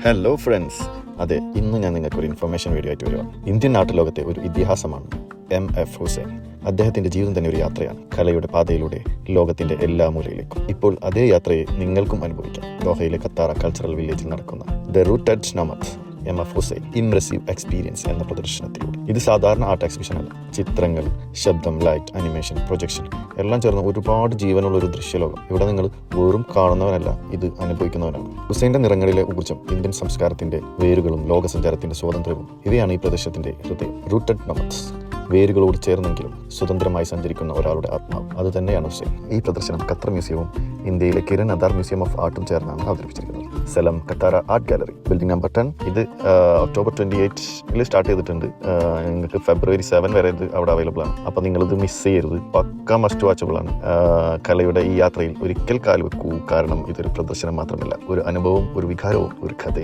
Hello friends, അതെ, ഇന്ന് ഞാൻ നിങ്ങൾക്ക് ഒരു ഇൻഫർമേഷൻ വീഡിയോ ആയിട്ട് വരുവാണ്. ഇന്ത്യൻ നാട്ടുലോകത്തെ ഒരു ഇതിഹാസമാണ് MF ഹുസൈൻ. അദ്ദേഹത്തിന്റെ ജീവിതം തന്നെ ഒരു യാത്രയാണ്, കലയുടെ പാതയിലൂടെ ലോകത്തിന്റെ എല്ലാ മൂലയിലേക്കും. ഇപ്പോൾ അതേ യാത്രയെ നിങ്ങൾക്കും അനുഭവിക്കാം. ദോഹയിലെ ഖത്താറ കൾച്ചറൽ വില്ലേജിൽ നടക്കുന്ന the rooted nomads MF Husain impressive experience എന്ന പ്രദർശനത്തിലൂടെ. ഇത് സാധാരണ ആർട്ട് എക്സിബിഷൻ അല്ല. ചിത്രങ്ങൾ, ശബ്ദം, ലൈറ്റ്, അനിമേഷൻ, പ്രൊജക്ഷൻ എല്ലാം ചേർന്ന് ഒരുപാട് ജീവനുള്ള ഒരു ദൃശ്യലോകം. ഇവിടെ നിങ്ങൾ വെറും കാണുന്നവനല്ല, ഇത് അനുഭവിക്കുന്നവനാണ്. ഹുസൈന്റെ നിറങ്ങളിലെ ഊർജ്ജം, ഇന്ത്യൻ സംസ്കാരത്തിന്റെ വേരുകളും ലോകസഞ്ചാരത്തിന്റെ സ്വാതന്ത്ര്യവും ഇവയാണ് ഈ പ്രദർശനത്തിന്റെ ഹൃദയം. റൂട്ടഡ് നൊമാഡ്സ്, വേരുകളോട് ചേർന്നെങ്കിലും സ്വതന്ത്രമായി സഞ്ചരിക്കുന്ന ഒരാളുടെ ആത്മാവ്, അത് തന്നെയാണ് ഹുസൈൻ. ഈ പ്രദർശനം ഖത്തർ മ്യൂസിയവും ഇന്ത്യയിലെ കിരൺ അദാർ മ്യൂസിയം ഓഫ് ആർട്ടും ചേർന്നാണ് അവതരിപ്പിച്ചിരിക്കുന്നത്. സെലം ഖത്താറ ആർട്ട് ഗാലറി, ബിൽഡിംഗ് നമ്പർ 10. ഇത് ഒക്ടോബർ 28 സ്റ്റാർട്ട് ചെയ്തിട്ടുണ്ട്. നിങ്ങൾക്ക് ഫെബ്രുവരി 7 വരെ ഇത് അവിടെ അവൈലബിൾ ആണ്. അപ്പോൾ നിങ്ങളിത് മിസ് ചെയ്യരുത്. പക്ക മസ്റ്റ് വാച്ചബിൾ ആണ്. കലയുടെ ഈ യാത്രയിൽ ഒരിക്കൽ കാൽ വെക്കൂ. കാരണം ഇതൊരു പ്രദർശനം മാത്രമല്ല, ഒരു അനുഭവവും, ഒരു വികാരവും, ഒരു കഥയും.